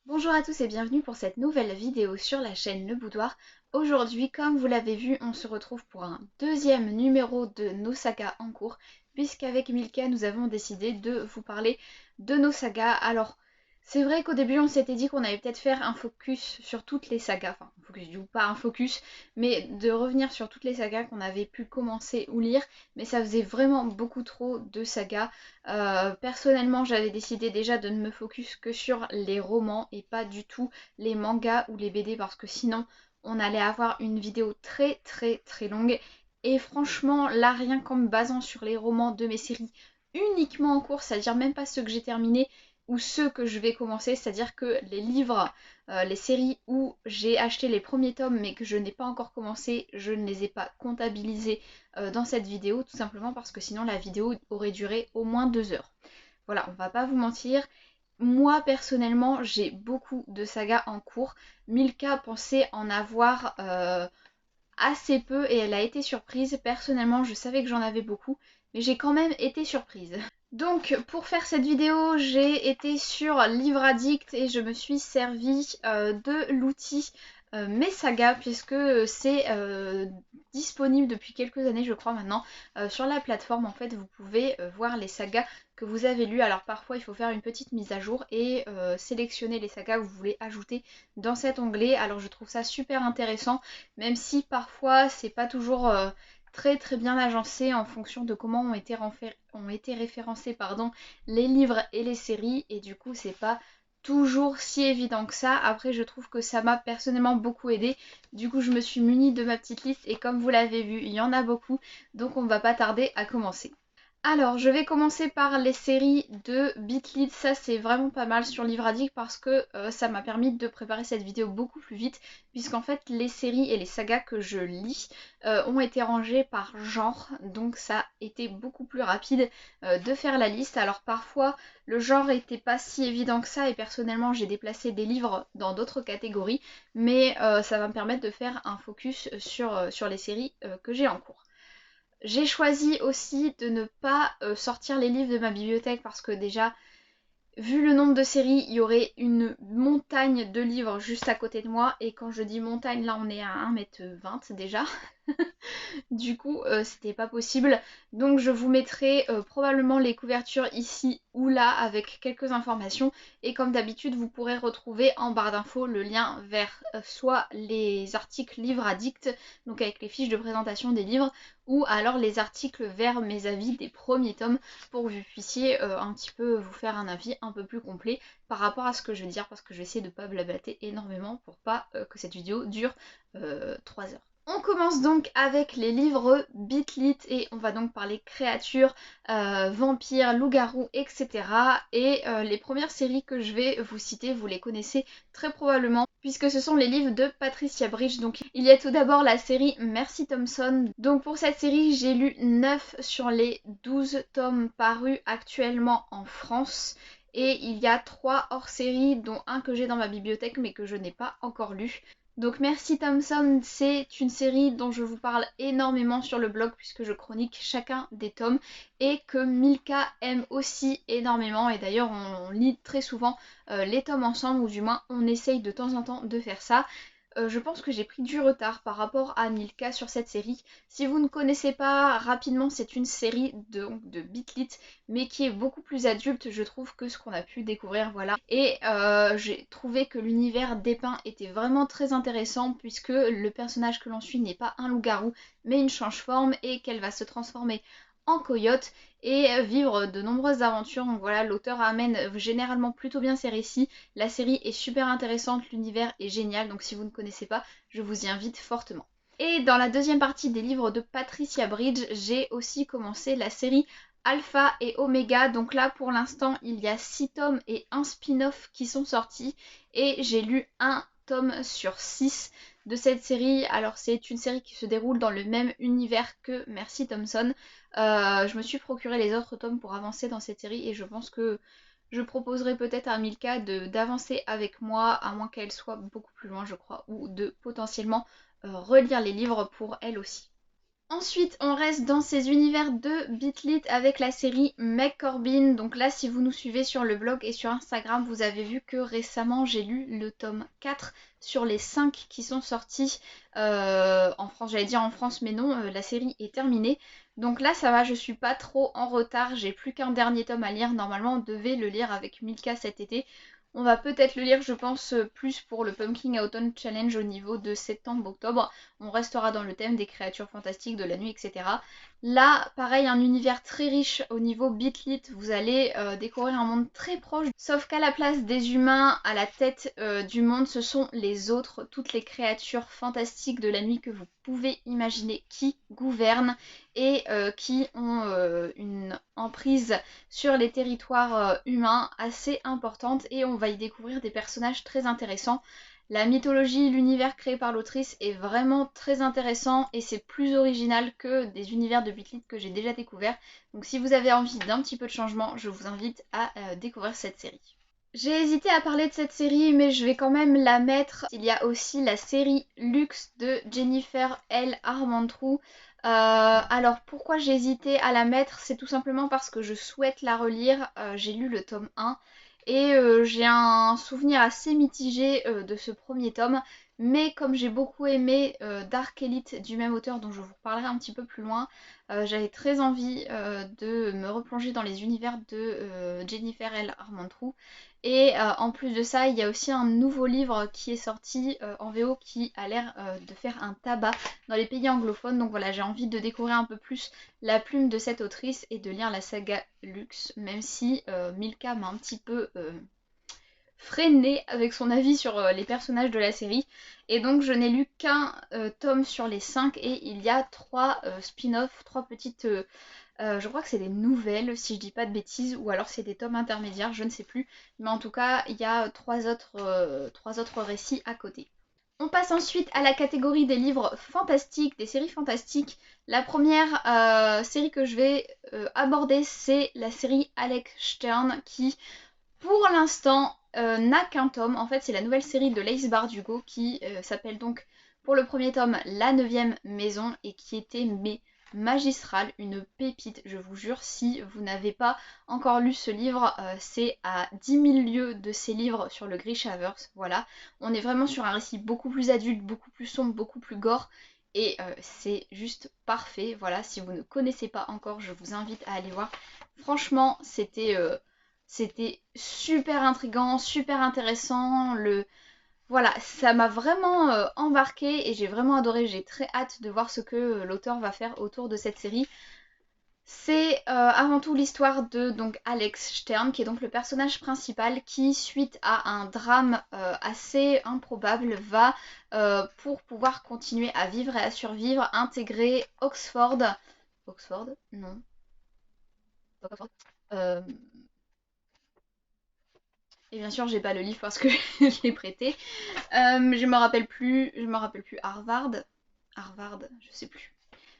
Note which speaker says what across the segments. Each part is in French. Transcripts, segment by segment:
Speaker 1: Bonjour à tous et bienvenue pour cette nouvelle vidéo sur la chaîne Le Boudoir. Aujourd'hui, comme vous l'avez vu, on se retrouve pour un deuxième numéro de nos sagas en cours, puisqu'avec Milka, nous avons décidé de vous parler de nos sagas. Alors, c'est vrai qu'au début, on s'était dit qu'on allait peut-être faire un focus sur toutes les sagas, enfin, focus du coup, pas un focus, mais de revenir sur toutes les sagas qu'on avait pu commencer ou lire, mais ça faisait vraiment beaucoup trop de sagas. Personnellement, j'avais décidé déjà de ne me focus que sur les romans et pas du tout les mangas ou les BD parce que sinon on allait avoir une vidéo très très très longue. Et franchement, là, rien qu'en me basant sur les romans de mes séries uniquement en cours, c'est-à-dire même pas ceux que j'ai terminés ou ceux que je vais commencer, c'est-à-dire que les livres, les séries où j'ai acheté les premiers tomes mais que je n'ai pas encore commencé, je ne les ai pas comptabilisés dans cette vidéo, tout simplement parce que sinon la vidéo aurait duré au moins 2 heures. Voilà, on va pas vous mentir. Moi personnellement, j'ai beaucoup de sagas en cours. Milka pensait en avoir assez peu et elle a été surprise. Personnellement, je savais que j'en avais beaucoup, mais j'ai quand même été surprise. Donc pour faire cette vidéo, j'ai été sur Livre Addict et je me suis servi de l'outil Mes Sagas puisque c'est disponible depuis quelques années je crois maintenant sur la plateforme. En fait vous pouvez voir les sagas que vous avez lues. Alors parfois il faut faire une petite mise à jour et sélectionner les sagas que vous voulez ajouter dans cet onglet. Alors je trouve ça super intéressant même si parfois c'est pas toujours très très bien agencé en fonction de comment ont été référencés les livres et les séries et du coup c'est pas toujours si évident que ça. Après je trouve que ça m'a personnellement beaucoup aidé. Du coup je me suis munie de ma petite liste et comme vous l'avez vu il y en a beaucoup donc on va pas tarder à commencer. Alors, je vais commencer par les séries de Bitlit. Ça, c'est vraiment pas mal sur Livre Addict parce que ça m'a permis de préparer cette vidéo beaucoup plus vite. Puisqu'en fait, les séries et les sagas que je lis ont été rangées par genre. Donc, ça a été beaucoup plus rapide de faire la liste. Alors, parfois, le genre était pas si évident que ça. Et personnellement, j'ai déplacé des livres dans d'autres catégories. Mais ça va me permettre de faire un focus sur les séries que j'ai en cours. J'ai choisi aussi de ne pas sortir les livres de ma bibliothèque parce que déjà, vu le nombre de séries, il y aurait une montagne de livres juste à côté de moi. Et quand je dis montagne, là on est à 1,20 m déjà. Du coup, c'était pas possible. Donc je vous mettrai probablement les couvertures ici ou là avec quelques informations. Et comme d'habitude, vous pourrez retrouver en barre d'infos le lien vers soit les articles Livre Addict, donc avec les fiches de présentation des livres, ou alors les articles vers mes avis des premiers tomes pour que vous puissiez un petit peu vous faire un avis un peu plus complet par rapport à ce que je vais dire parce que je vais essayer de pas blablater énormément pour pas que cette vidéo dure 3 heures. On commence donc avec les livres Bitlit et on va donc parler créatures, vampires, loups-garous, etc. Et les premières séries que je vais vous citer, vous les connaissez très probablement puisque ce sont les livres de Patricia Bridge. Donc il y a tout d'abord la série Mercy Thompson. Donc pour cette série, j'ai lu 9 sur les 12 tomes parus actuellement en France. Et il y a 3 hors-série, dont un que j'ai dans ma bibliothèque mais que je n'ai pas encore lu. Donc Mercy Thompson, c'est une série dont je vous parle énormément sur le blog puisque je chronique chacun des tomes et que Milka aime aussi énormément et d'ailleurs on lit très souvent les tomes ensemble ou du moins on essaye de temps en temps de faire ça. Je pense que j'ai pris du retard par rapport à Milka sur cette série. Si vous ne connaissez pas, rapidement, c'est une série de Bitlit, mais qui est beaucoup plus adulte, je trouve, que ce qu'on a pu découvrir, voilà. Et j'ai trouvé que l'univers dépeint était vraiment très intéressant, puisque le personnage que l'on suit n'est pas un loup-garou, mais une change-forme, et qu'elle va se transformer en coyote et vivre de nombreuses aventures. Donc voilà, l'auteur amène généralement plutôt bien ses récits. La série est super intéressante, l'univers est génial, donc si vous ne connaissez pas, je vous y invite fortement. Et dans la deuxième partie des livres de Patricia Bridge, j'ai aussi commencé la série Alpha et Omega. Donc là, pour l'instant, il y a 6 tomes et un spin-off qui sont sortis. Et j'ai lu un tome sur 6 de cette série. Alors c'est une série qui se déroule dans le même univers que Mercy Thompson. Je me suis procuré les autres tomes pour avancer dans cette série et je pense que je proposerai peut-être à Milka d'avancer avec moi, à moins qu'elle soit beaucoup plus loin je crois, ou de potentiellement relire les livres pour elle aussi. Ensuite, on reste dans ces univers de Bitlit avec la série Meg Corbin. Donc là, si vous nous suivez sur le blog et sur Instagram, vous avez vu que récemment, j'ai lu le tome 4 sur les 5 qui sont sortis en France. J'allais dire en France, mais non, la série est terminée. Donc là, ça va, je suis pas trop en retard. J'ai plus qu'un dernier tome à lire. Normalement, on devait le lire avec Milka cet été. On va peut-être le lire, je pense, plus pour le Pumpkin Autumn Challenge au niveau de septembre-octobre. On restera dans le thème des créatures fantastiques, de la nuit, etc. Là, pareil, un univers très riche au niveau Bitlit. Vous allez découvrir un monde très proche. Sauf qu'à la place des humains, à la tête du monde, ce sont les autres, toutes les créatures fantastiques de la nuit que vous pouvez imaginer qui gouvernent et qui ont une emprise sur les territoires humains assez importante. Et on va y découvrir des personnages très intéressants. La mythologie, l'univers créé par l'autrice est vraiment très intéressant et c'est plus original que des univers de Bitlit que j'ai déjà découverts. Donc si vous avez envie d'un petit peu de changement, je vous invite à découvrir cette série. J'ai hésité à parler de cette série, mais je vais quand même la mettre. Il y a aussi la série Luxe de Jennifer L. Armentrout. Alors pourquoi j'ai hésité à la mettre? C'est tout simplement parce que je souhaite la relire. J'ai lu le tome 1 et j'ai un souvenir assez mitigé de ce premier tome. Mais comme j'ai beaucoup aimé Dark Elite du même auteur dont je vous reparlerai un petit peu plus loin, j'avais très envie de me replonger dans les univers de Jennifer L. Armentrout. Et en plus de ça, il y a aussi un nouveau livre qui est sorti en VO qui a l'air de faire un tabac dans les pays anglophones. Donc voilà, j'ai envie de découvrir un peu plus la plume de cette autrice et de lire la saga Luxe, même si Milka m'a un petit peu freiné avec son avis sur les personnages de la série. Et donc je n'ai lu qu'un tome sur les 5 et il y a 3 spin-offs, 3 petites... je crois que c'est des nouvelles, si je dis pas de bêtises, ou alors c'est des tomes intermédiaires, je ne sais plus. Mais en tout cas, il y a 3 autres récits à côté. On passe ensuite à la catégorie des livres fantastiques, des séries fantastiques. La première série que je vais aborder, c'est la série Alex Stern, qui, pour l'instant, n'a qu'un tome. En fait, c'est la nouvelle série de Lace Bardugo qui s'appelle donc, pour le premier tome, La 9e Maison, et qui était magistrale, une pépite, je vous jure. Si vous n'avez pas encore lu ce livre, c'est à 10 000 lieues de ces livres sur le Grishaverse, voilà. On est vraiment sur un récit beaucoup plus adulte, beaucoup plus sombre, beaucoup plus gore, et c'est juste parfait, voilà. Si vous ne connaissez pas encore, je vous invite à aller voir. Franchement, c'était super intriguant, super intéressant, voilà, ça m'a vraiment embarqué et j'ai vraiment adoré. J'ai très hâte de voir ce que l'auteur va faire autour de cette série. C'est avant tout l'histoire de donc Alex Stern, qui est donc le personnage principal, qui, suite à un drame assez improbable, va, pour pouvoir continuer à vivre et à survivre, intégrer Oxford. Oxford? Non. Pas Oxford. Et bien sûr, j'ai pas le livre parce que je l'ai prêté. Je me rappelle plus Harvard. Harvard, je sais plus.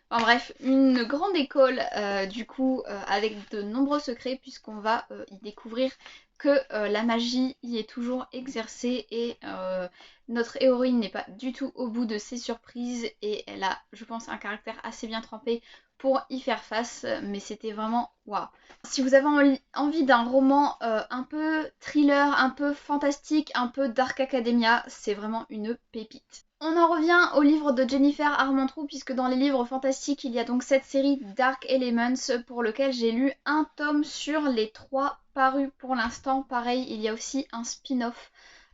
Speaker 1: Enfin bref, une grande école du coup avec de nombreux secrets puisqu'on va y découvrir que la magie y est toujours exercée et notre héroïne n'est pas du tout au bout de ses surprises et elle a, je pense, un caractère assez bien trempé pour y faire face, mais c'était vraiment waouh. Si vous avez envie d'un roman un peu thriller, un peu fantastique, un peu Dark Academia, c'est vraiment une pépite. On en revient au livre de Jennifer Armentrout puisque dans les livres fantastiques il y a donc cette série Dark Elements pour lequel j'ai lu un tome sur les 3 parus pour l'instant. Pareil, il y a aussi un spin-off.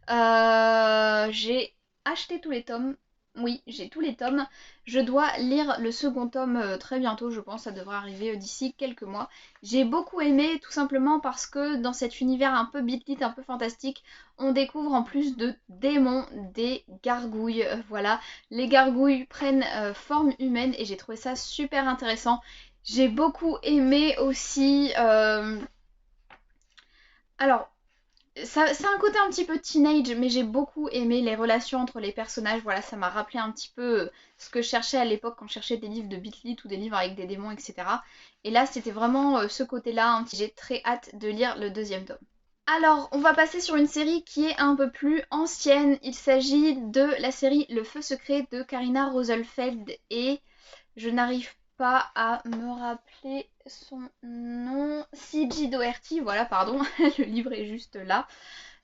Speaker 1: J'ai acheté tous les tomes. Oui, j'ai tous les tomes. Je dois lire le second tome très bientôt, je pense, ça devrait arriver d'ici quelques mois. J'ai beaucoup aimé tout simplement parce que dans cet univers un peu bitlit, un peu fantastique, on découvre en plus de démons des gargouilles. Voilà, les gargouilles prennent forme humaine et j'ai trouvé ça super intéressant. J'ai beaucoup aimé aussi... Alors, c'est un côté un petit peu teenage, mais j'ai beaucoup aimé les relations entre les personnages. Voilà, ça m'a rappelé un petit peu ce que je cherchais à l'époque quand je cherchais des livres de Bitlit ou des livres avec des démons, etc. Et là, c'était vraiment ce côté-là. J'ai très hâte de lire le deuxième tome. Alors, on va passer sur une série qui est un peu plus ancienne. Il s'agit de la série Le Feu Secret de Karina Rosenfeld et Je n'arrive pas à me rappeler son nom. C.J. Doherty, voilà, pardon, le livre est juste là.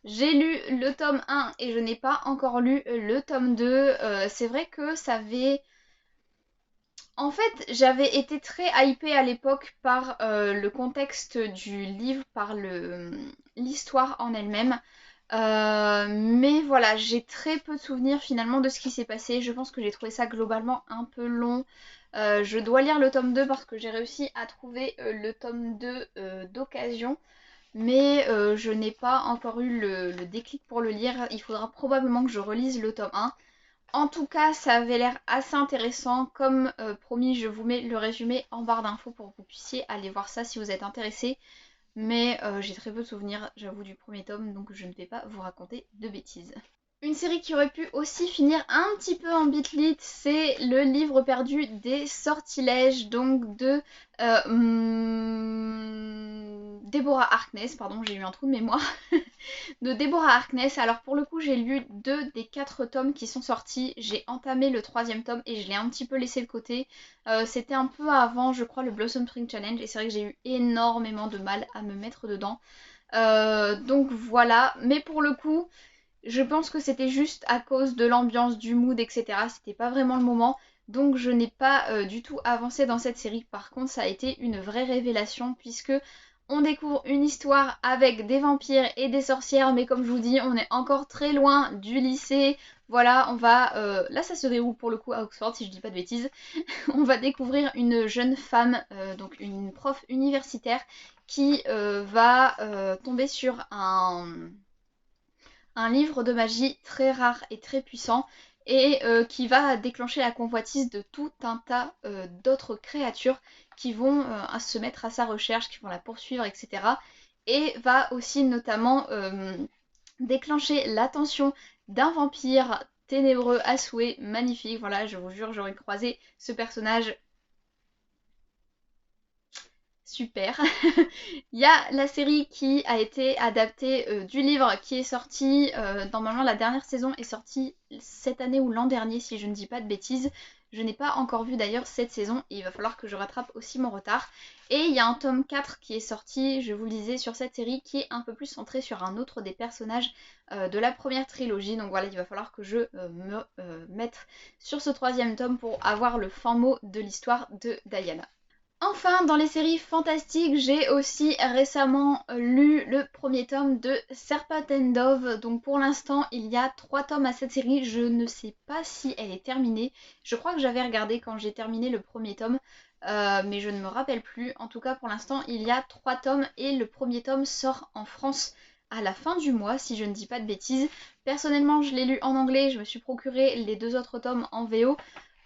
Speaker 1: J'ai lu le tome 1 et je n'ai pas encore lu le tome 2. C'est vrai que ça avait... En fait, j'avais été très hypée à l'époque par le contexte du livre, par l'histoire en elle-même. Mais voilà, j'ai très peu de souvenirs finalement de ce qui s'est passé. Je pense que j'ai trouvé ça globalement un peu long. Je dois lire le tome 2 parce que j'ai réussi à trouver le tome 2 d'occasion. Mais je n'ai pas encore eu le déclic pour le lire. Il faudra probablement que je relise le tome 1. En tout cas, ça avait l'air assez intéressant. Comme promis, je vous mets le résumé en barre d'infos pour que vous puissiez aller voir ça si vous êtes intéressé. Mais j'ai très peu de souvenirs, j'avoue, du premier tome, donc je ne vais pas vous raconter de bêtises. Une série qui aurait pu aussi finir un petit peu en bitlit, c'est le livre perdu des sortilèges, donc de Deborah Harkness, pardon, j'ai eu un trou de mémoire, de Deborah Harkness. Alors pour le coup, j'ai lu 2 des 4 tomes qui sont sortis, j'ai entamé le 3e tome et je l'ai un petit peu laissé de côté. C'était un peu avant, je crois, le Blossom Spring Challenge et c'est vrai que j'ai eu énormément de mal à me mettre dedans. Donc voilà, mais pour le coup... Je pense que c'était juste à cause de l'ambiance, du mood, etc. C'était pas vraiment le moment. Donc je n'ai pas du tout avancé dans cette série. Par contre, ça a été une vraie révélation puisque on découvre une histoire avec des vampires et des sorcières. Mais comme je vous dis, on est encore très loin du lycée. Voilà, on va... là, ça se déroule pour le coup à Oxford, si je dis pas de bêtises. On va découvrir une jeune femme, donc une prof universitaire, qui va tomber sur un livre de magie très rare et très puissant et qui va déclencher la convoitise de tout un tas d'autres créatures qui vont se mettre à sa recherche, qui vont la poursuivre, etc. Et va aussi notamment déclencher l'attention d'un vampire ténébreux à souhait, magnifique. Voilà, je vous jure, j'aurais croisé ce personnage super. Il y a la série qui a été adaptée du livre qui est sorti, normalement la dernière saison est sortie cette année ou l'an dernier si je ne dis pas de bêtises. Je n'ai pas encore vu d'ailleurs cette saison et il va falloir que je rattrape aussi mon retard. Et il y a un tome 4 qui est sorti, je vous le disais, sur cette série qui est un peu plus centré sur un autre des personnages de la première trilogie. Donc voilà, il va falloir que je me mette sur ce 3e tome pour avoir le fin mot de l'histoire de Diana. Enfin, dans les séries fantastiques, j'ai aussi récemment lu le premier tome de Serpent and Dove. Donc pour l'instant, il y a 3 tomes à cette série. Je ne sais pas si elle est terminée. Je crois que j'avais regardé quand j'ai terminé le premier tome, mais je ne me rappelle plus. En tout cas, pour l'instant, il y a 3 tomes et le premier tome sort en France à la fin du mois, si je ne dis pas de bêtises. Personnellement, je l'ai lu en anglais. Je me suis procuré les 2 autres tomes en VO.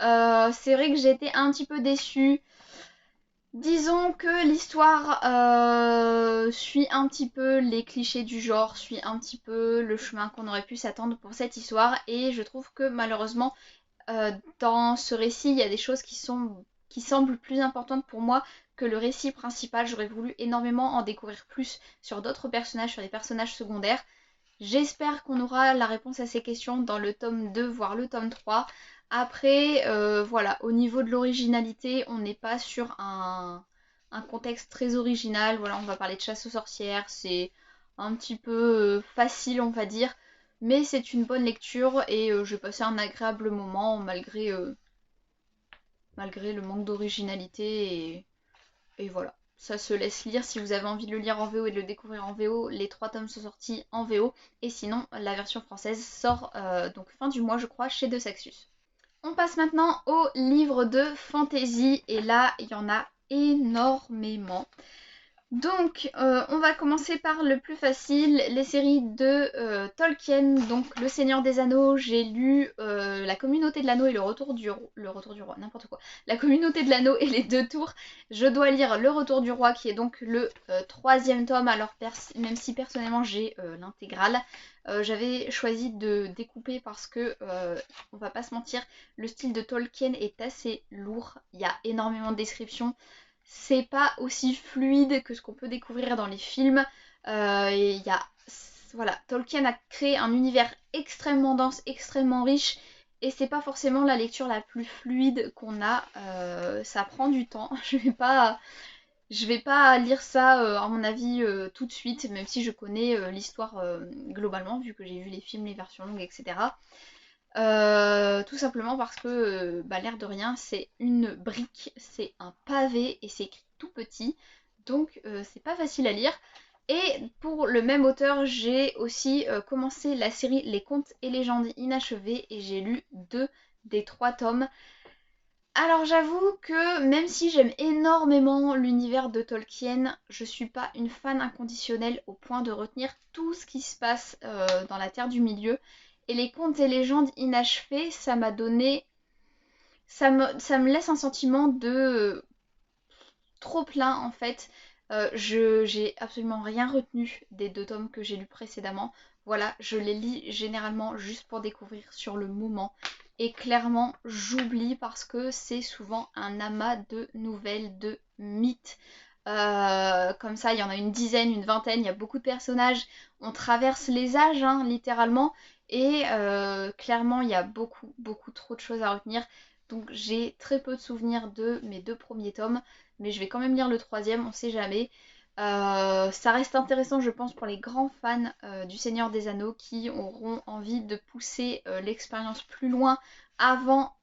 Speaker 1: C'est vrai que j'ai été un petit peu déçue. Disons que l'histoire suit un petit peu les clichés du genre, suit un petit peu le chemin qu'on aurait pu s'attendre pour cette histoire et je trouve que malheureusement dans ce récit il y a des choses qui semblent plus importantes pour moi que le récit principal. J'aurais voulu énormément en découvrir plus sur d'autres personnages, sur les personnages secondaires. J'espère qu'on aura la réponse à ces questions dans le tome 2, voire le tome 3. Après, voilà, au niveau de l'originalité, on n'est pas sur un contexte très original. Voilà, on va parler de chasse aux sorcières, c'est un petit peu facile, on va dire. Mais c'est une bonne lecture et j'ai passé un agréable moment malgré le manque d'originalité et voilà. Ça se laisse lire si vous avez envie de le lire en VO et de le découvrir en VO. Les 3 tomes sont sortis en VO. Et sinon, la version française sort donc fin du mois, je crois, chez De Saxus. On passe maintenant au livre de fantasy. Et là, il y en a énormément. Donc, on va commencer par le plus facile, les séries de Tolkien, donc Le Seigneur des Anneaux. J'ai lu La Communauté de l'Anneau et le Retour du Roi, n'importe quoi. La Communauté de l'Anneau et les 2 tours. Je dois lire Le Retour du Roi, qui est donc le 3e tome, alors même si personnellement j'ai l'intégrale. J'avais choisi de découper parce que, on va pas se mentir, le style de Tolkien est assez lourd. Il y a énormément de descriptions. C'est pas aussi fluide que ce qu'on peut découvrir dans les films. Et il y a, voilà, Tolkien a créé un univers extrêmement dense, extrêmement riche. et c'est pas forcément la lecture la plus fluide qu'on a, ça prend du temps. Je vais pas lire ça à mon avis tout de suite, même si je connais l'histoire globalement, vu que j'ai vu les films, les versions longues, etc. Tout simplement parce que, bah, l'air de rien, c'est une brique, c'est un pavé et c'est écrit tout petit, donc c'est pas facile à lire. Et pour le même auteur, j'ai aussi commencé la série Les Contes et légendes inachevées et j'ai lu 2 des 3 tomes. Alors j'avoue que même si j'aime énormément l'univers de Tolkien, je suis pas une fan inconditionnelle au point de retenir tout ce qui se passe dans la Terre du Milieu. Et les contes et légendes inachevés, ça m'a donné... ça me laisse un sentiment de trop plein en fait. J'ai absolument rien retenu des 2 tomes que j'ai lus précédemment. Voilà, je les lis généralement juste pour découvrir sur le moment. Et clairement, j'oublie parce que c'est souvent un amas de nouvelles, de mythes. Comme ça, il y en a une dizaine, une vingtaine, il y a beaucoup de personnages. On traverse les âges, hein, littéralement. Et clairement, il y a beaucoup, beaucoup trop de choses à retenir. Donc j'ai très peu de souvenirs de mes 2 premiers tomes, mais je vais quand même lire le 3e, on sait jamais. Ça reste intéressant, je pense, pour les grands fans du Seigneur des Anneaux qui auront envie de pousser l'expérience plus loin avant,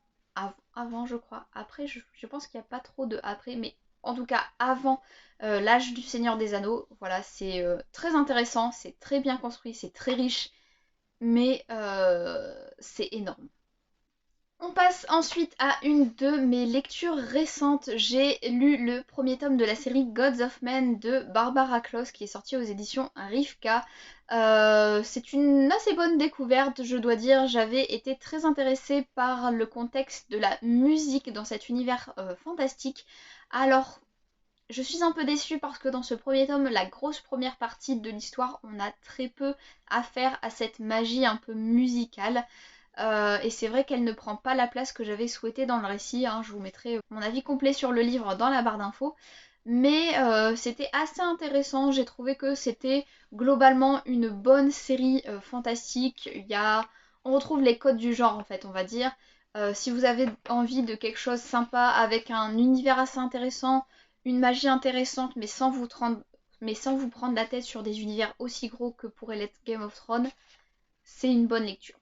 Speaker 1: avant je crois. Après, je pense qu'il n'y a pas trop de après, mais en tout cas avant l'âge du Seigneur des Anneaux. Voilà, c'est très intéressant, c'est très bien construit, c'est très riche, mais c'est énorme. On passe ensuite à une de mes lectures récentes. J'ai lu le premier tome de la série Gods of Men de Barbara Kloss qui est sorti aux éditions Rivka. C'est une assez bonne découverte, je dois dire. J'avais été très intéressée par le contexte de la musique dans cet univers fantastique. Alors, je suis un peu déçue parce que dans ce premier tome, la grosse première partie de l'histoire, on a très peu affaire à cette magie un peu musicale. Et c'est vrai qu'elle ne prend pas la place que j'avais souhaité dans le récit, hein. Je vous mettrai mon avis complet sur le livre dans la barre d'infos. Mais c'était assez intéressant, j'ai trouvé que c'était globalement une bonne série fantastique. On retrouve les codes du genre en fait, on va dire. Si vous avez envie de quelque chose sympa avec un univers assez intéressant, une magie intéressante, mais sans vous prendre la tête sur des univers aussi gros que pourrait l'être Game of Thrones, c'est une bonne lecture.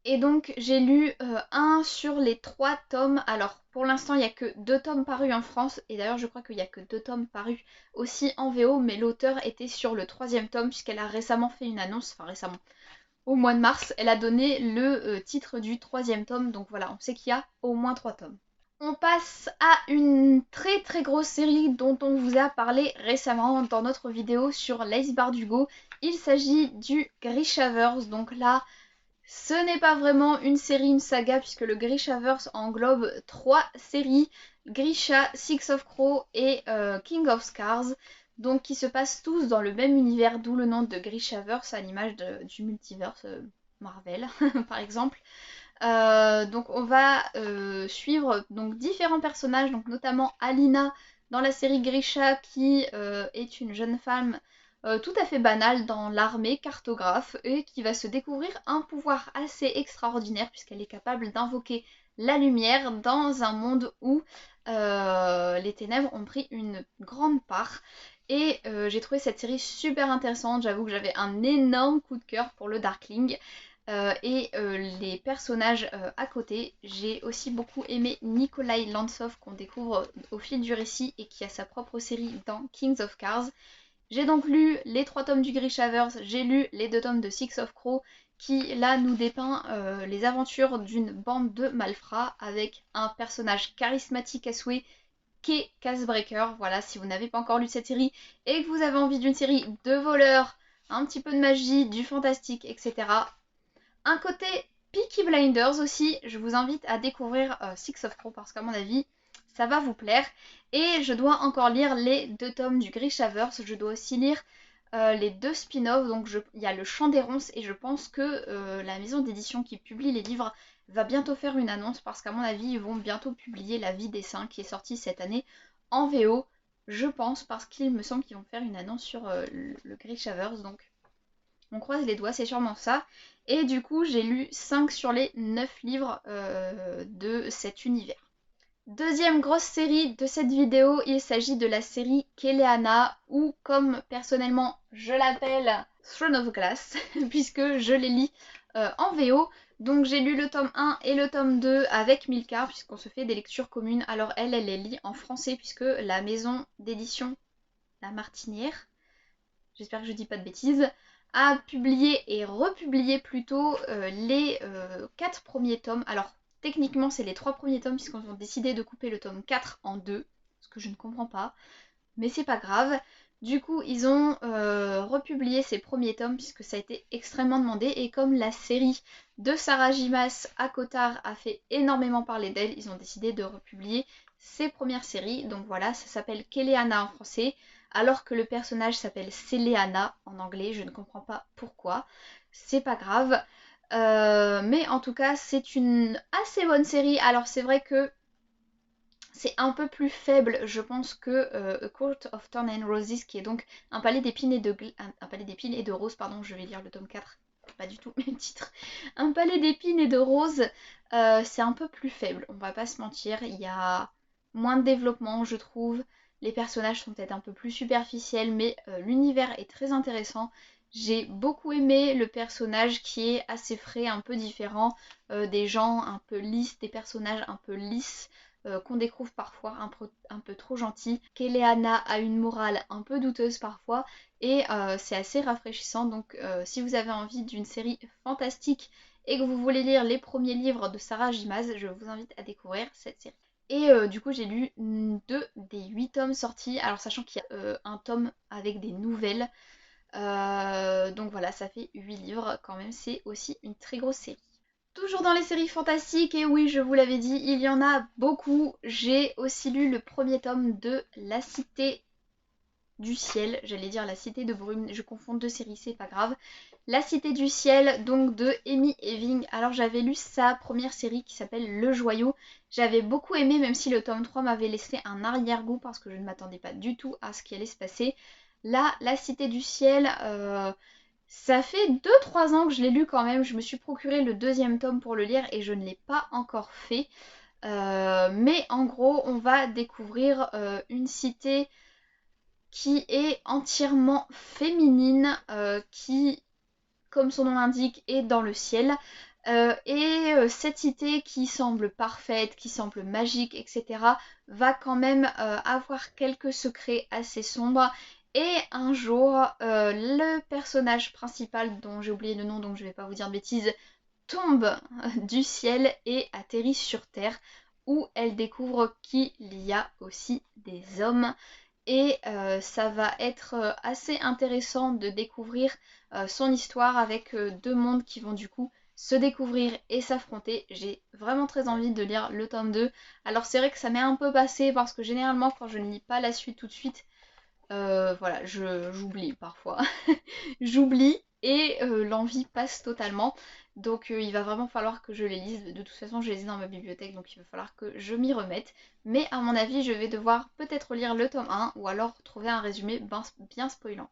Speaker 1: Et donc j'ai lu un sur les 3 tomes. Alors pour l'instant il n'y a que 2 tomes parus en France. Et d'ailleurs je crois qu'il n'y a que 2 tomes parus aussi en VO. Mais l'auteur était sur le 3e tome puisqu'elle a récemment fait une annonce. Enfin récemment. Au mois de mars, elle a donné le titre du 3e tome. Donc voilà, on sait qu'il y a au moins 3 tomes. On passe à une très très grosse série dont on vous a parlé récemment dans notre vidéo sur l'Ace Bardugo. Il s'agit du Grishaverse. Donc là, ce n'est pas vraiment une série, une saga, puisque le Grishaverse englobe 3 séries, Grisha, Six of Crow et King of Scars, donc qui se passent tous dans le même univers, d'où le nom de Grishaverse à l'image du multiverse Marvel, par exemple. Donc on va suivre donc, différents personnages, donc notamment Alina dans la série Grisha, qui est une jeune femme tout à fait banale dans l'armée, cartographe, et qui va se découvrir un pouvoir assez extraordinaire puisqu'elle est capable d'invoquer la lumière dans un monde où les ténèbres ont pris une grande part. Et j'ai trouvé cette série super intéressante, j'avoue que j'avais un énorme coup de cœur pour le Darkling. Les personnages à côté, j'ai aussi beaucoup aimé Nikolai Lantsov qu'on découvre au fil du récit et qui a sa propre série dans Kings of Cars. J'ai donc lu les 3 tomes du Grishaverse, j'ai lu les 2 tomes de Six of Crow qui là nous dépeint les aventures d'une bande de malfrats avec un personnage charismatique à souhait qu'est Casebreaker. Voilà, si vous n'avez pas encore lu cette série et que vous avez envie d'une série de voleurs, un petit peu de magie, du fantastique, etc. Un côté Peaky Blinders aussi, je vous invite à découvrir Six of Crow parce qu'à mon avis, ça va vous plaire. Et je dois encore lire les 2 tomes du Grishaverse, je dois aussi lire les 2 spin-offs, donc il y a le Chant des Ronces et je pense que la maison d'édition qui publie les livres va bientôt faire une annonce parce qu'à mon avis, ils vont bientôt publier La Vie des Saints qui est sortie cette année en VO, je pense, parce qu'il me semble qu'ils vont faire une annonce sur le Grishaverse, donc On croise les doigts, c'est sûrement ça. Et du coup, j'ai lu 5 sur les 9 livres de cet univers. Deuxième grosse série de cette vidéo, il s'agit de la série Keleana, ou comme personnellement je l'appelle Throne of Glass, puisque je les lis en VO. Donc j'ai lu le tome 1 et le tome 2 avec Milka, puisqu'on se fait des lectures communes. Alors elle les lit en français, puisque la maison d'édition La Martinière, j'espère que je dis pas de bêtises, a publié et republié plutôt les 4 premiers tomes. Alors techniquement c'est les 3 premiers tomes puisqu'on a décidé de couper le tome 4 en 2, ce que je ne comprends pas, mais c'est pas grave. Du coup ils ont republié ces premiers tomes puisque ça a été extrêmement demandé, et comme la série de Sarah Gimas à Cotard a fait énormément parler d'elle, ils ont décidé de republier ces premières séries. Donc voilà, ça s'appelle Keleana en français, alors que le personnage s'appelle Celeana en anglais. Je ne comprends pas pourquoi, c'est pas grave. Mais en tout cas, c'est une assez bonne série. Alors c'est vrai que c'est un peu plus faible, je pense, que A Court of Thorns and Roses, qui est donc un palais d'épines et de roses, pardon, je vais lire le tome 4, pas du tout le même titre. Un palais d'épines et de roses, c'est un peu plus faible, on va pas se mentir, il y a moins de développement, je trouve. Les personnages sont peut-être un peu plus superficiels, mais l'univers est très intéressant. J'ai beaucoup aimé le personnage qui est assez frais, un peu différent des gens un peu lisses, des personnages un peu lisses qu'on découvre parfois un peu trop gentils. Keleana a une morale un peu douteuse parfois, et c'est assez rafraîchissant. Donc si vous avez envie d'une série fantastique et que vous voulez lire les premiers livres de Sarah Gimaz, je vous invite à découvrir cette série. Et du coup j'ai lu 2 des 8 tomes sortis, alors sachant qu'il y a un tome avec des nouvelles. Donc voilà, ça fait 8 livres quand même, c'est aussi une très grosse série. Toujours dans les séries fantastiques, et oui, je vous l'avais dit, il y en a beaucoup. J'ai aussi lu le premier tome de La Cité du Ciel. J'allais dire La Cité de Brume, je confonds 2 séries, c'est pas grave. La Cité du Ciel, donc de Amy Ewing. Alors j'avais lu sa première série qui s'appelle Le Joyau. J'avais beaucoup aimé, même si le tome 3 m'avait laissé un arrière-goût parce que je ne m'attendais pas du tout à ce qui allait se passer. Là, La Cité du Ciel, ça fait 2-3 ans que je l'ai lu quand même. Je me suis procuré le 2e tome pour le lire et je ne l'ai pas encore fait. Mais en gros, on va découvrir une cité qui est entièrement féminine, qui, comme son nom l'indique, est dans le ciel. Et cette cité qui semble parfaite, qui semble magique, etc., va quand même avoir quelques secrets assez sombres. Et un jour, le personnage principal, dont j'ai oublié le nom, donc je vais pas vous dire de bêtises, tombe du ciel et atterrit sur Terre, où elle découvre qu'il y a aussi des hommes. Et ça va être assez intéressant de découvrir son histoire avec 2 mondes qui vont du coup se découvrir et s'affronter. J'ai vraiment très envie de lire le tome 2. Alors c'est vrai que ça m'est un peu passé parce que généralement quand je ne lis pas la suite tout de suite, voilà, j'oublie parfois. J'oublie et l'envie passe totalement. Donc il va vraiment falloir que je les lise. De toute façon, je les ai dans ma bibliothèque, donc il va falloir que je m'y remette. Mais à mon avis, je vais devoir peut-être lire le tome 1 ou alors trouver un résumé bien spoilant.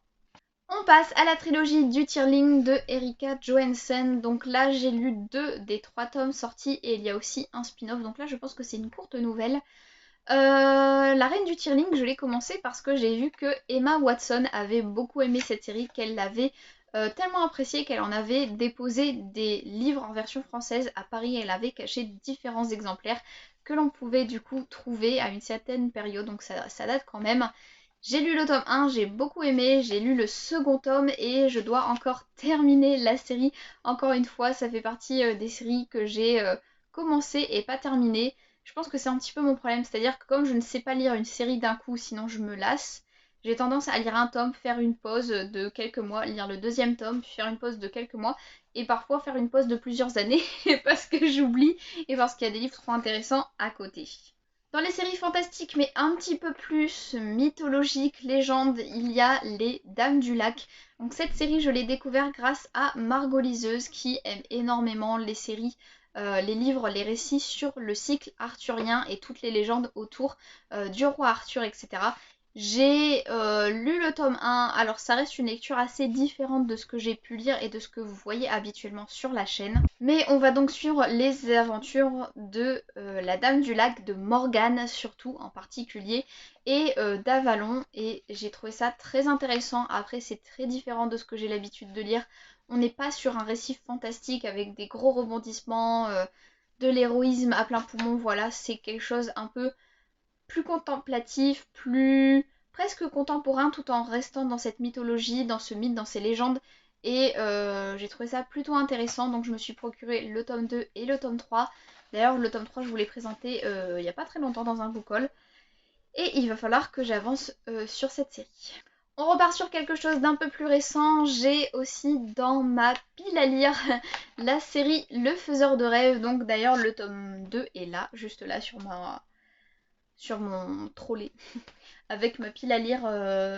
Speaker 1: On passe à la trilogie du Tierling de Erika Johansen. Donc là, j'ai lu 2 des 3 tomes sortis et il y a aussi un spin-off. Donc là, je pense que c'est une courte nouvelle. La Reine du Tierling, je l'ai commencé parce que j'ai vu que Emma Watson avait beaucoup aimé cette série, qu'elle l'avait tellement appréciée qu'elle en avait déposé des livres en version française à Paris. Elle avait caché différents exemplaires que l'on pouvait du coup trouver à une certaine période, donc ça date quand même. J'ai lu le tome 1, j'ai beaucoup aimé, j'ai lu le second tome et je dois encore terminer la série. Encore une fois, ça fait partie des séries que j'ai commencé et pas terminé. Je pense que c'est un petit peu mon problème, c'est-à-dire que comme je ne sais pas lire une série d'un coup, sinon je me lasse, j'ai tendance à lire un tome, faire une pause de quelques mois, lire le 2e tome, puis faire une pause de quelques mois, et parfois faire une pause de plusieurs années, parce que j'oublie, et parce qu'il y a des livres trop intéressants à côté. Dans les séries fantastiques, mais un petit peu plus mythologiques, légendes, il y a les Dames du Lac. Donc cette série, je l'ai découverte grâce à Margot Liseuse, qui aime énormément les séries, les livres, les récits sur le cycle arthurien et toutes les légendes autour du roi Arthur, etc. J'ai lu le tome 1, alors ça reste une lecture assez différente de ce que j'ai pu lire et de ce que vous voyez habituellement sur la chaîne. Mais on va donc suivre les aventures de la Dame du Lac, de Morgane surtout en particulier, et d'Avalon. Et j'ai trouvé ça très intéressant. Après c'est très différent de ce que j'ai l'habitude de lire. On n'est pas sur un récit fantastique avec des gros rebondissements, de l'héroïsme à plein poumon, voilà, c'est quelque chose un peu plus contemplatif, plus presque contemporain tout en restant dans cette mythologie, dans ce mythe, dans ces légendes. Et j'ai trouvé ça plutôt intéressant, donc je me suis procuré le tome 2 et le tome 3. D'ailleurs le tome 3 je vous l'ai présenté il n'y a pas très longtemps dans un book haul. Et il va falloir que j'avance sur cette série. On repart sur quelque chose d'un peu plus récent. J'ai aussi dans ma pile à lire la série Le Faiseur de Rêves. Donc d'ailleurs le tome 2 est là, juste là sur mon trolley avec ma pile à lire,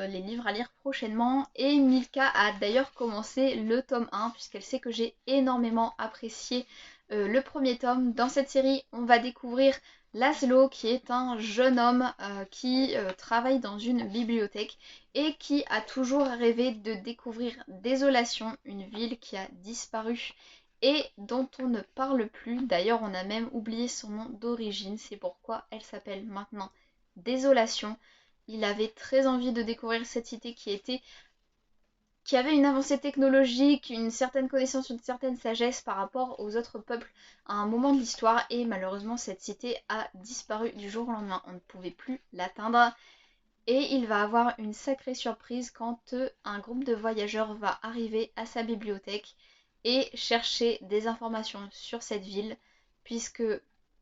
Speaker 1: les livres à lire prochainement. Et Milka a d'ailleurs commencé le tome 1 puisqu'elle sait que j'ai énormément apprécié le premier tome. Dans cette série, on va découvrir Laszlo qui est un jeune homme qui travaille dans une bibliothèque et qui a toujours rêvé de découvrir Désolation, une ville qui a disparu et dont on ne parle plus. D'ailleurs, on a même oublié son nom d'origine, c'est pourquoi elle s'appelle maintenant Désolation. Il avait très envie de découvrir cette cité qui avait une avancée technologique, une certaine connaissance, une certaine sagesse par rapport aux autres peuples à un moment de l'histoire. Et malheureusement, cette cité a disparu du jour au lendemain. On ne pouvait plus l'atteindre. Et il va avoir une sacrée surprise quand un groupe de voyageurs va arriver à sa bibliothèque et chercher des informations sur cette ville, puisque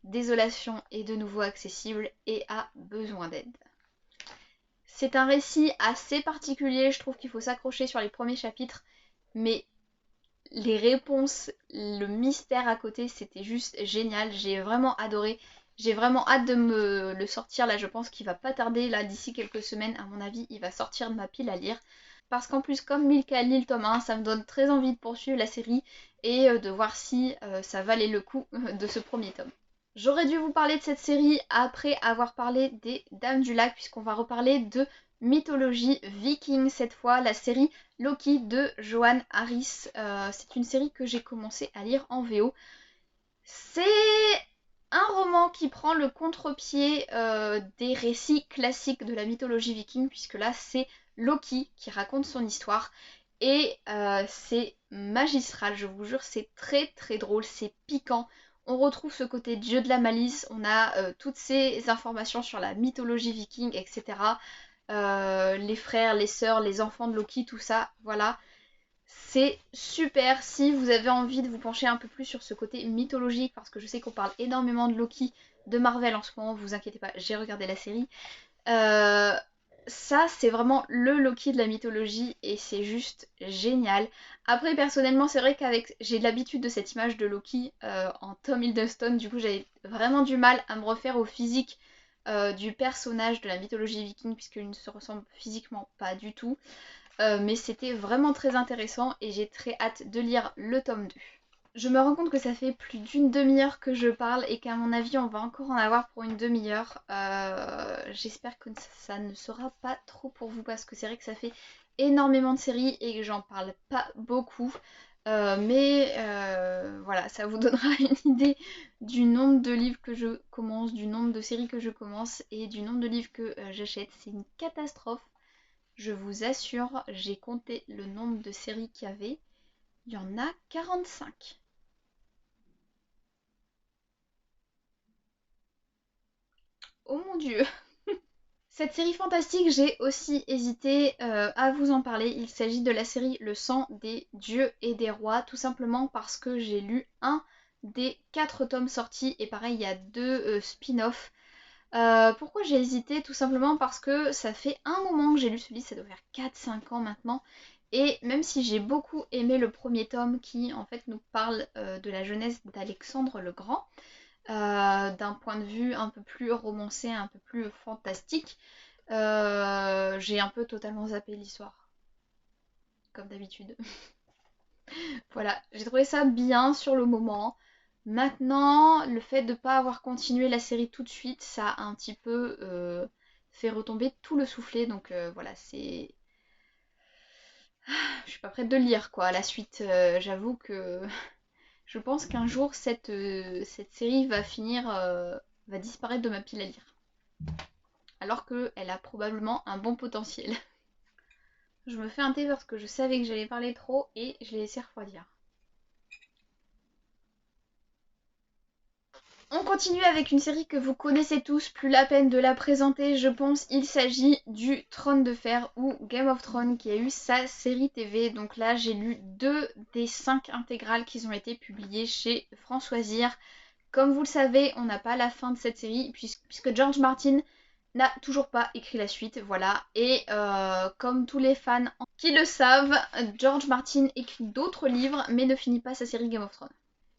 Speaker 1: Désolation est de nouveau accessible et a besoin d'aide. C'est un récit assez particulier, je trouve qu'il faut s'accrocher sur les premiers chapitres, mais les réponses, le mystère à côté, c'était juste génial, j'ai vraiment adoré. J'ai vraiment hâte de me le sortir, là je pense qu'il va pas tarder, là d'ici quelques semaines, à mon avis, il va sortir de ma pile à lire. Parce qu'en plus, comme Milka lit le tome 1, ça me donne très envie de poursuivre la série et de voir si ça valait le coup de ce premier tome. J'aurais dû vous parler de cette série après avoir parlé des Dames du Lac, puisqu'on va reparler de mythologie viking cette fois, la série Loki de Johann Harris. C'est une série que j'ai commencé à lire en VO. C'est un roman qui prend le contre-pied des récits classiques de la mythologie viking, puisque là c'est Loki qui raconte son histoire. Et c'est magistral, je vous jure, c'est très très drôle, c'est piquant. On retrouve ce côté dieu de la malice, on a toutes ces informations sur la mythologie viking, etc. Les frères, les sœurs, les enfants de Loki, tout ça, voilà. C'est super si vous avez envie de vous pencher un peu plus sur ce côté mythologique, parce que je sais qu'on parle énormément de Loki, de Marvel en ce moment, vous inquiétez pas, j'ai regardé la série. Ça c'est vraiment le Loki de la mythologie et c'est juste génial. Après personnellement c'est vrai qu'avec j'ai l'habitude de cette image de Loki en Tom Hiddleston, du coup j'avais vraiment du mal à me refaire au physique du personnage de la mythologie viking puisqu'il ne se ressemble physiquement pas du tout. Mais c'était vraiment très intéressant et j'ai très hâte de lire le tome 2. Je me rends compte que ça fait plus d'une demi-heure que je parle et qu'à mon avis on va encore en avoir pour une demi-heure. J'espère que ça ne sera pas trop pour vous parce que c'est vrai que ça fait énormément de séries et que j'en parle pas beaucoup. Voilà, ça vous donnera une idée du nombre de livres que je commence, du nombre de séries que je commence et du nombre de livres que j'achète. C'est une catastrophe. Je vous assure, j'ai compté le nombre de séries qu'il y avait. Il y en a 45. Oh mon dieu! Cette série fantastique, j'ai aussi hésité à vous en parler. Il s'agit de la série Le sang des dieux et des rois, tout simplement parce que j'ai lu un des 4 tomes sortis et pareil, il y a 2 spin-offs. Pourquoi j'ai hésité? Tout simplement parce que ça fait un moment que j'ai lu ce livre, ça doit faire 4-5 ans maintenant. Et même si j'ai beaucoup aimé le premier tome qui en fait nous parle de la jeunesse d'Alexandre le Grand, d'un point de vue un peu plus romancé, un peu plus fantastique, j'ai un peu totalement zappé l'histoire, comme d'habitude. Voilà, j'ai trouvé ça bien sur le moment. Maintenant, le fait de ne pas avoir continué la série tout de suite, ça a un petit peu fait retomber tout le soufflet. Donc voilà, c'est... Je suis pas prête de le lire quoi, la suite. J'avoue que je pense qu'un jour cette série va finir, va disparaître de ma pile à lire. Alors qu'elle a probablement un bon potentiel. Je me fais un thé parce que je savais que j'allais parler trop et je l'ai laissé refroidir. On continue avec une série que vous connaissez tous, plus la peine de la présenter, je pense. Il s'agit du Trône de Fer ou Game of Thrones qui a eu sa série TV. Donc là, j'ai lu 2 des 5 intégrales qui ont été publiées chez Françoisir. Comme vous le savez, on n'a pas la fin de cette série puisque George Martin n'a toujours pas écrit la suite, voilà. Et comme tous les fans qui le savent, George Martin écrit d'autres livres mais ne finit pas sa série Game of Thrones.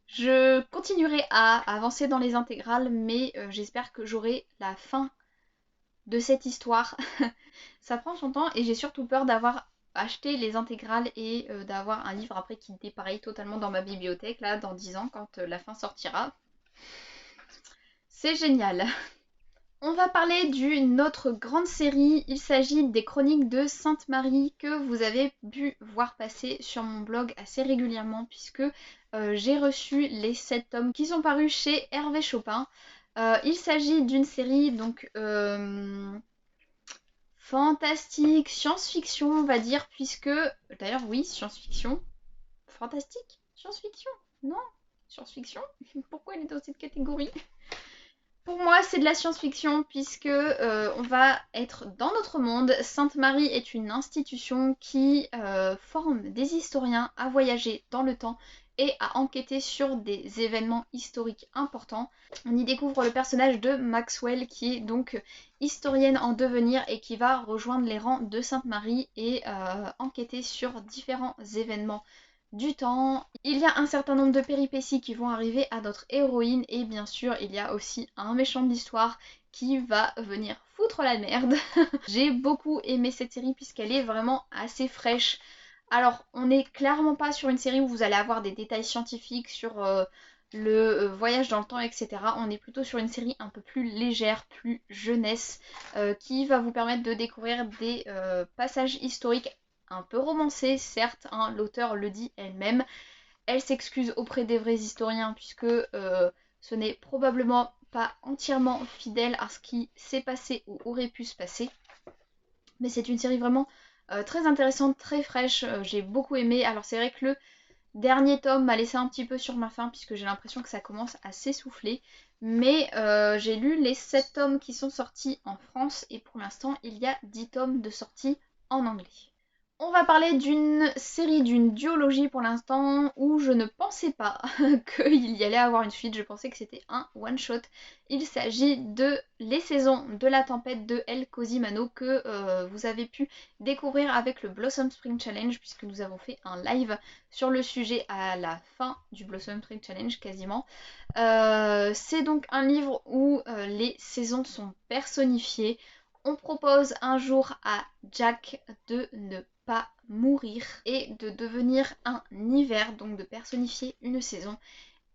Speaker 1: Je continuerai à avancer dans les intégrales, mais j'espère que j'aurai la fin de cette histoire. Ça prend son temps et j'ai surtout peur d'avoir acheté les intégrales et d'avoir un livre après qui dépareille totalement dans ma bibliothèque, là, dans 10 ans, quand la fin sortira. C'est génial. On va parler d'une autre grande série, il s'agit des Chroniques de Sainte-Marie que vous avez pu voir passer sur mon blog assez régulièrement puisque j'ai reçu les 7 tomes qui sont parus chez Hervé Chopin. Il s'agit d'une série donc fantastique, science-fiction on va dire puisque, d'ailleurs oui, science-fiction, fantastique, science-fiction, non, science-fiction, pourquoi elle est dans cette catégorie ? Pour moi, c'est de la science-fiction puisque on va être dans notre monde. Sainte-Marie est une institution qui forme des historiens à voyager dans le temps et à enquêter sur des événements historiques importants. On y découvre le personnage de Maxwell qui est donc historienne en devenir et qui va rejoindre les rangs de Sainte-Marie et enquêter sur différents événements du temps. Il y a un certain nombre de péripéties qui vont arriver à notre héroïne et bien sûr il y a aussi un méchant de l'histoire qui va venir foutre la merde. J'ai beaucoup aimé cette série puisqu'elle est vraiment assez fraîche. Alors on n'est clairement pas sur une série où vous allez avoir des détails scientifiques sur le voyage dans le temps, etc. On est plutôt sur une série un peu plus légère, plus jeunesse, qui va vous permettre de découvrir des passages historiques un peu romancés, certes, hein, l'auteur le dit elle-même. Elle s'excuse auprès des vrais historiens puisque ce n'est probablement pas entièrement fidèle à ce qui s'est passé ou aurait pu se passer. Mais c'est une série vraiment très intéressante, très fraîche, j'ai beaucoup aimé. Alors c'est vrai que le dernier tome m'a laissé un petit peu sur ma faim puisque j'ai l'impression que ça commence à s'essouffler. Mais j'ai lu les 7 tomes qui sont sortis en France et pour l'instant il y a 10 tomes de sortie en anglais. On va parler d'une série, d'une duologie pour l'instant où je ne pensais pas qu'il y allait avoir une suite, je pensais que c'était un one-shot. Il s'agit de Les Saisons de la Tempête de El Cosimano que vous avez pu découvrir avec le Blossom Spring Challenge puisque nous avons fait un live sur le sujet à la fin du Blossom Spring Challenge quasiment. C'est donc un livre où les saisons sont personnifiées. On propose un jour à Jack de ne pas mourir et de devenir un hiver, donc de personnifier une saison.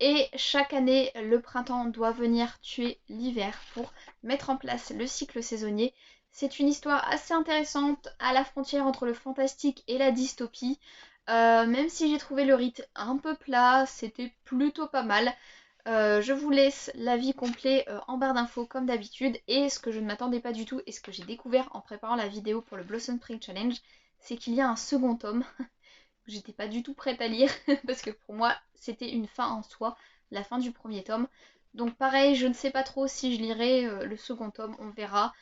Speaker 1: Et chaque année, le printemps doit venir tuer l'hiver pour mettre en place le cycle saisonnier. C'est une histoire assez intéressante à la frontière entre le fantastique et la dystopie. Même si j'ai trouvé le rythme un peu plat, c'était plutôt pas mal. Je vous laisse l'avis complet en barre d'infos comme d'habitude et ce que je ne m'attendais pas du tout et ce que j'ai découvert en préparant la vidéo pour le Blossom Spring Challenge, c'est qu'il y a un second tome que j'étais pas du tout prête à lire parce que pour moi c'était une fin en soi, la fin du premier tome. Donc pareil, je ne sais pas trop si je lirai le second tome, on verra.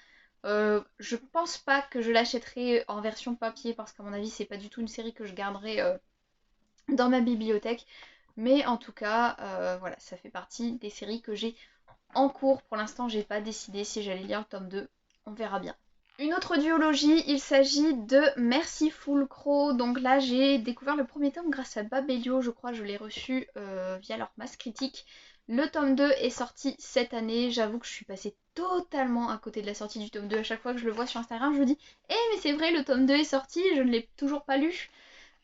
Speaker 1: Je pense pas que je l'achèterai en version papier parce qu'à mon avis c'est pas du tout une série que je garderai dans ma bibliothèque. Mais en tout cas, voilà, ça fait partie des séries que j'ai en cours. Pour l'instant, j'ai pas décidé si j'allais lire le tome 2. On verra bien. Une autre duologie, il s'agit de Merciful Crow. Donc là, j'ai découvert le premier tome grâce à Babelio. Je crois que je l'ai reçu via leur masse critique. Le tome 2 est sorti cette année. J'avoue que je suis passée totalement à côté de la sortie du tome 2. À chaque fois que je le vois sur Instagram, je me dis « Eh mais c'est vrai, le tome 2 est sorti, je ne l'ai toujours pas lu !»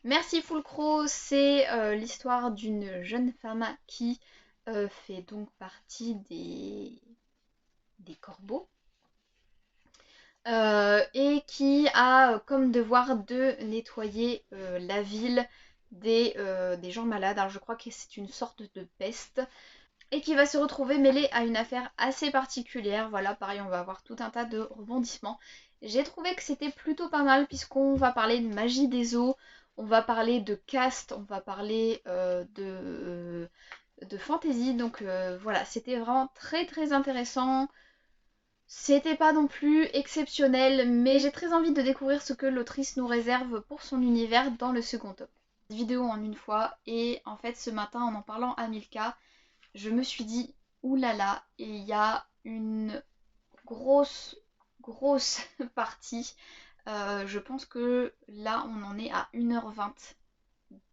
Speaker 1: Merciful Crow, c'est l'histoire d'une jeune femme qui fait donc partie des corbeaux. et qui a comme devoir de nettoyer la ville des gens malades. Alors je crois que c'est une sorte de peste. Et qui va se retrouver mêlé à une affaire assez particulière. Voilà, pareil, on va avoir tout un tas de rebondissements. J'ai trouvé que c'était plutôt pas mal puisqu'on va parler de magie des eaux, on va parler de caste, on va parler de fantasy. Donc voilà, c'était vraiment très très intéressant. C'était pas non plus exceptionnel, mais j'ai très envie de découvrir ce que l'autrice nous réserve pour son univers dans le second tome. Vidéo en une fois, et en fait ce matin en parlant à Milka, je me suis dit, oulala, il y a une grosse partie. Je pense que là, on en est à 1h20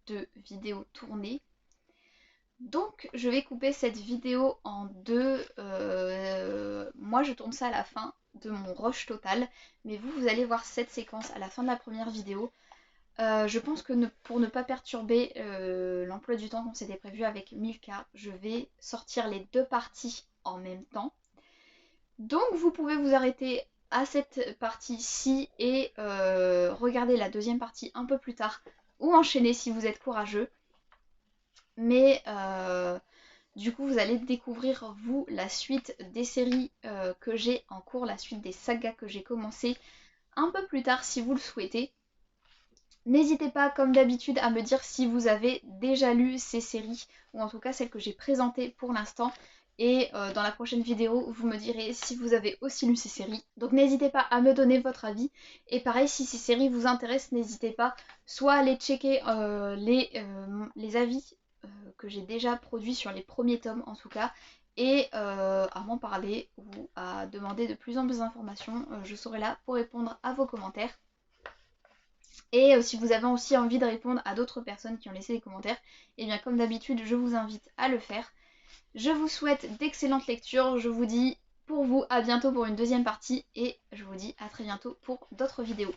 Speaker 1: de vidéo tournée. Donc, je vais couper cette vidéo en deux. Moi, je tourne ça à la fin de mon rush total. Mais vous allez voir cette séquence à la fin de la première vidéo. Je pense que pour ne pas perturber l'emploi du temps qu'on s'était prévu avec Milka, je vais sortir les deux parties en même temps. Donc vous pouvez vous arrêter à cette partie-ci et regarder la deuxième partie un peu plus tard ou enchaîner si vous êtes courageux. Mais du coup vous allez découvrir vous la suite des séries que j'ai en cours, la suite des sagas que j'ai commencé un peu plus tard si vous le souhaitez. N'hésitez pas, comme d'habitude, à me dire si vous avez déjà lu ces séries, ou en tout cas celles que j'ai présentées pour l'instant. Et dans la prochaine vidéo, vous me direz si vous avez aussi lu ces séries. Donc n'hésitez pas à me donner votre avis. Et pareil, si ces séries vous intéressent, n'hésitez pas soit à aller checker les avis que j'ai déjà produits sur les premiers tomes en tout cas, et à m'en parler ou à demander de plus en plus d'informations. Je serai là pour répondre à vos commentaires. Et si vous avez aussi envie de répondre à d'autres personnes qui ont laissé des commentaires, et bien comme d'habitude, je vous invite à le faire. Je vous souhaite d'excellentes lectures. Je vous dis pour vous à bientôt pour une deuxième partie et je vous dis à très bientôt pour d'autres vidéos.